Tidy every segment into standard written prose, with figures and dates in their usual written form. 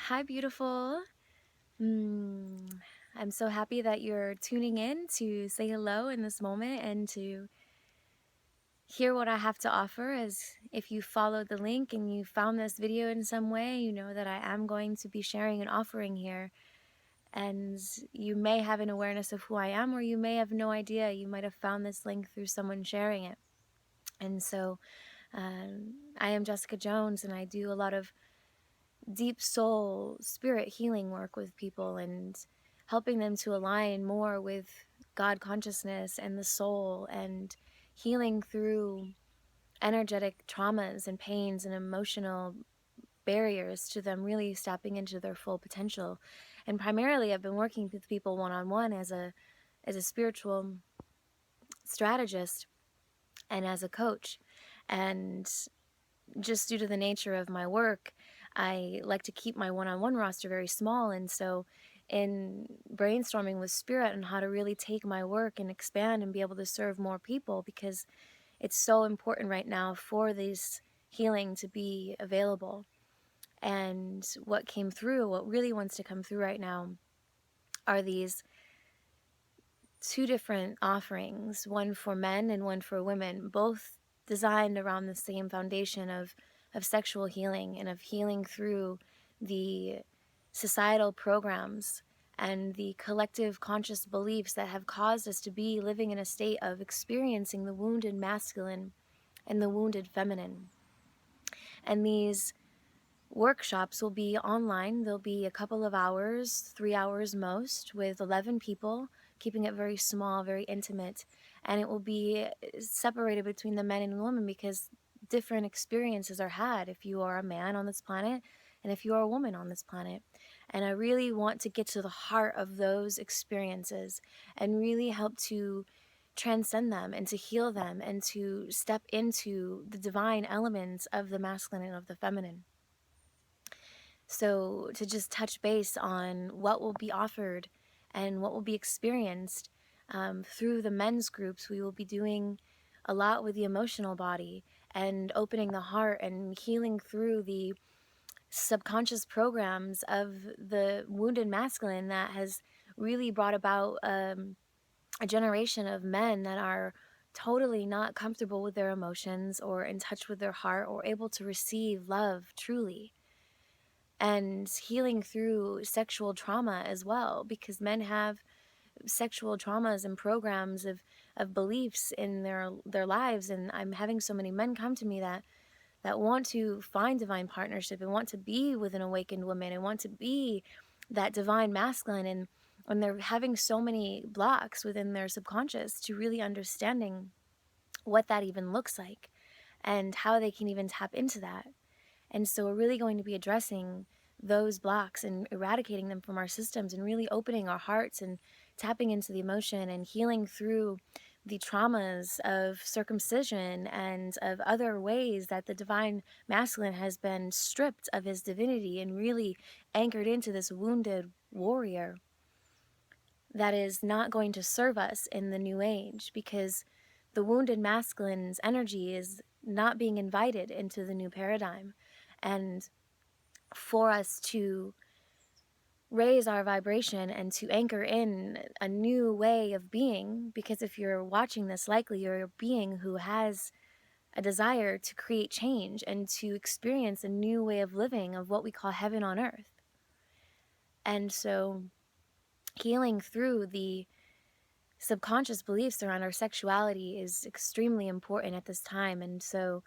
Hi, beautiful. Mm, I'm so happy that you're tuning in to say hello in this moment and to hear what I have to offer. As if you followed the link and you found this video in some way, you know that I am going to be sharing an offering here. And you may have an awareness of who I am, or you may have no idea. You might have found this link through someone sharing it. And so I am Jessica Jones, and I do a lot of deep soul spirit healing work with people and helping them to align more with God consciousness and the soul, and healing through energetic traumas and pains and emotional barriers to them really stepping into their full potential. And primarily I've been working with people one-on-one as a spiritual strategist and as a coach. And just due to the nature of my work, I like to keep my one-on-one roster very small. And so in brainstorming with spirit on how to really take my work and expand and be able to serve more people, because it's so important right now for this healing to be available. And what really wants to come through right now are these two different offerings, one for men and one for women, both designed around the same foundation of sexual healing and of healing through the societal programs and the collective conscious beliefs that have caused us to be living in a state of experiencing the wounded masculine and the wounded feminine. And these workshops will be online. They'll be a couple of hours, 3 hours most, with 11 people, keeping it very small, very intimate. And it will be separated between the men and women because different experiences are had if you are a man on this planet and if you are a woman on this planet. And I really want to get to the heart of those experiences and really help to transcend them and to heal them and to step into the divine elements of the masculine and of the feminine. So, to just touch base on what will be offered and what will be experienced through the men's groups, we will be doing a lot with the emotional body and opening the heart and healing through the subconscious programs of the wounded masculine that has really brought about a generation of men that are totally not comfortable with their emotions or in touch with their heart or able to receive love truly, and healing through sexual trauma as well, because men have sexual traumas and programs of beliefs in their lives. And I'm having so many men come to me that want to find divine partnership and want to be with an awakened woman and want to be that divine masculine, and they're having so many blocks within their subconscious to really understanding what that even looks like and how they can even tap into that. And so we're really going to be addressing those blocks and eradicating them from our systems and really opening our hearts and tapping into the emotion and healing through the traumas of circumcision and of other ways that the divine masculine has been stripped of his divinity and really anchored into this wounded warrior that is not going to serve us in the new age, because the wounded masculine's energy is not being invited into the new paradigm. And for us to raise our vibration and to anchor in a new way of being, because if you're watching this, likely you're a being who has a desire to create change and to experience a new way of living, of what we call heaven on earth. And so healing through the subconscious beliefs around our sexuality is extremely important at this time. And so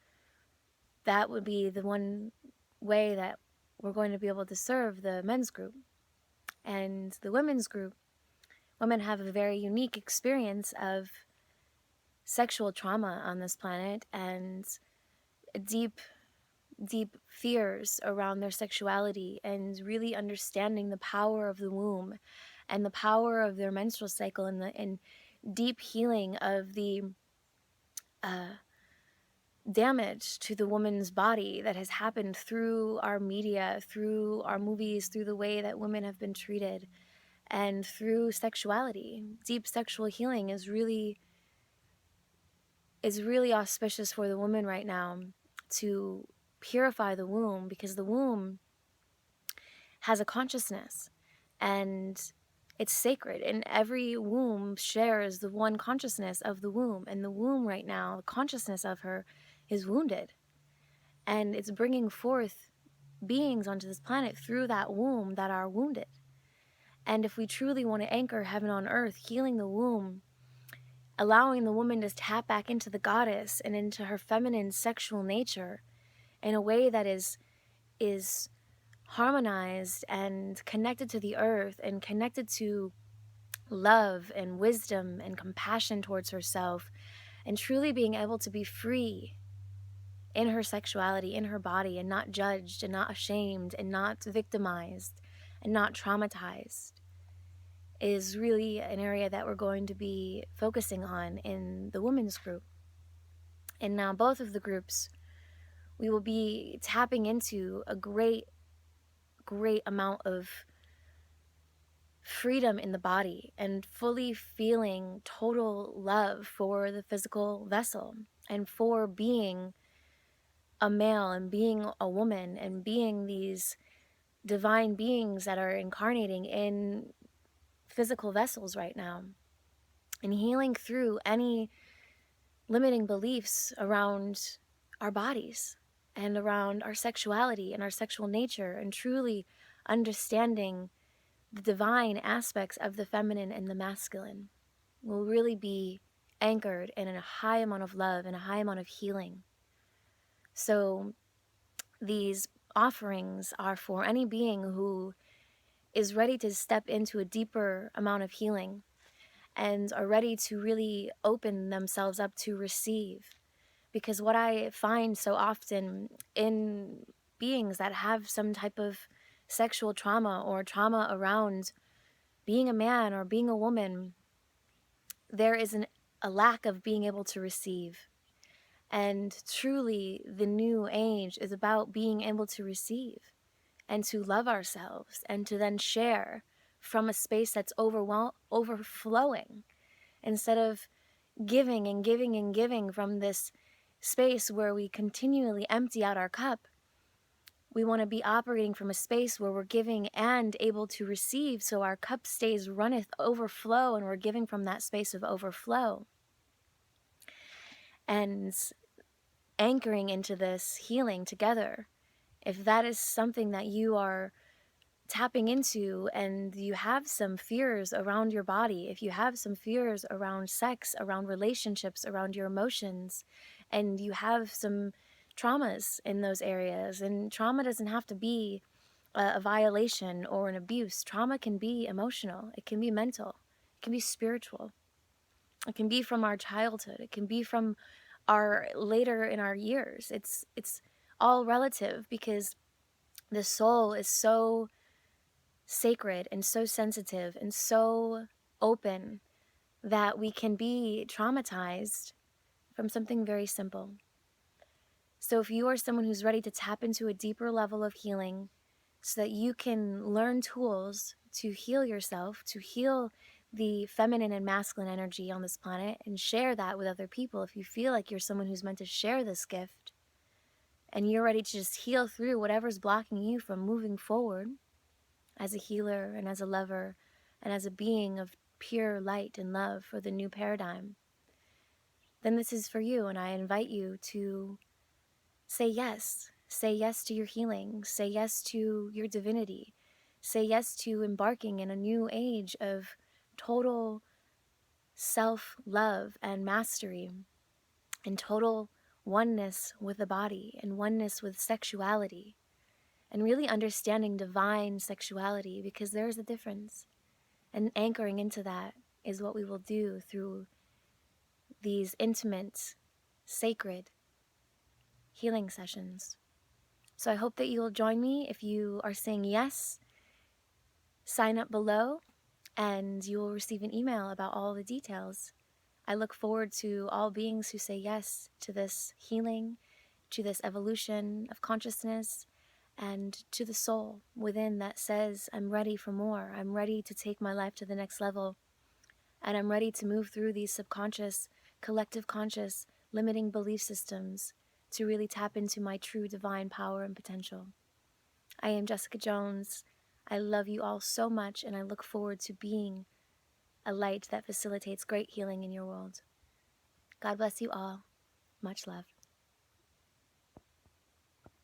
that would be the one way that we're going to be able to serve the men's group. And the women's group, women have a very unique experience of sexual trauma on this planet and deep, deep fears around their sexuality, and really understanding the power of the womb and the power of their menstrual cycle, and deep healing of the damage to the woman's body that has happened through our media, through our movies, through the way that women have been treated, and through sexuality. Deep sexual healing is really auspicious for the woman right now, to purify the womb, because the womb has a consciousness, and it's sacred, and every womb shares the one consciousness of the womb. And the womb right now, the consciousness of her is wounded, and it's bringing forth beings onto this planet through that womb that are wounded. And if we truly want to anchor heaven on earth, healing the womb, allowing the woman to tap back into the goddess and into her feminine sexual nature in a way that is harmonized and connected to the earth and connected to love and wisdom and compassion towards herself, and truly being able to be free in her sexuality, in her body, and not judged and not ashamed and not victimized and not traumatized, is really an area that we're going to be focusing on in the women's group. And now both of the groups, we will be tapping into a great amount of freedom in the body and fully feeling total love for the physical vessel and for being a male and being a woman and being these divine beings that are incarnating in physical vessels right now, and healing through any limiting beliefs around our bodies and around our sexuality and our sexual nature, and truly understanding the divine aspects of the feminine and the masculine. Will really be anchored in a high amount of love and a high amount of healing. So these offerings are for any being who is ready to step into a deeper amount of healing and are ready to really open themselves up to receive. Because what I find so often in beings that have some type of sexual trauma or trauma around being a man or being a woman, there is a lack of being able to receive. And truly, the new age is about being able to receive and to love ourselves and to then share from a space that's overflowing, instead of giving and giving and giving from this space where we continually empty out our cup. We want to be operating from a space where we're giving and able to receive, so our cup stays runneth overflow, and we're giving from that space of overflow. And anchoring into this healing together. If that is something that you are tapping into and you have some fears around your body, if you have some fears around sex, around relationships, around your emotions, and you have some traumas in those areas, and trauma doesn't have to be a violation or an abuse. Trauma can be emotional, it can be mental, it can be spiritual, it can be from our childhood, it can be from our later in our years. It's all relative, because the soul is so sacred and so sensitive and so open that we can be traumatized from something very simple. So if you are someone who's ready to tap into a deeper level of healing so that you can learn tools to heal yourself, to heal the feminine and masculine energy on this planet and share that with other people, if you feel like you're someone who's meant to share this gift and you're ready to just heal through whatever's blocking you from moving forward as a healer and as a lover and as a being of pure light and love for the new paradigm, then this is for you. And I invite you to say yes. Say yes to your healing. Say yes to your divinity. Say yes to embarking in a new age of total self-love and mastery and total oneness with the body and oneness with sexuality, and really understanding divine sexuality, because there is a difference. And anchoring into that is what we will do through these intimate, sacred healing sessions. So I hope that you will join me. If you are saying yes, sign up below and you will receive an email about all the details. I look forward to all beings who say yes to this healing, to this evolution of consciousness, and to the soul within that says, I'm ready for more. I'm ready to take my life to the next level. And I'm ready to move through these subconscious, collective conscious, limiting belief systems to really tap into my true divine power and potential. I am Jessica Jones. I love you all so much, and I look forward to being a light that facilitates great healing in your world. God bless you all. Much love.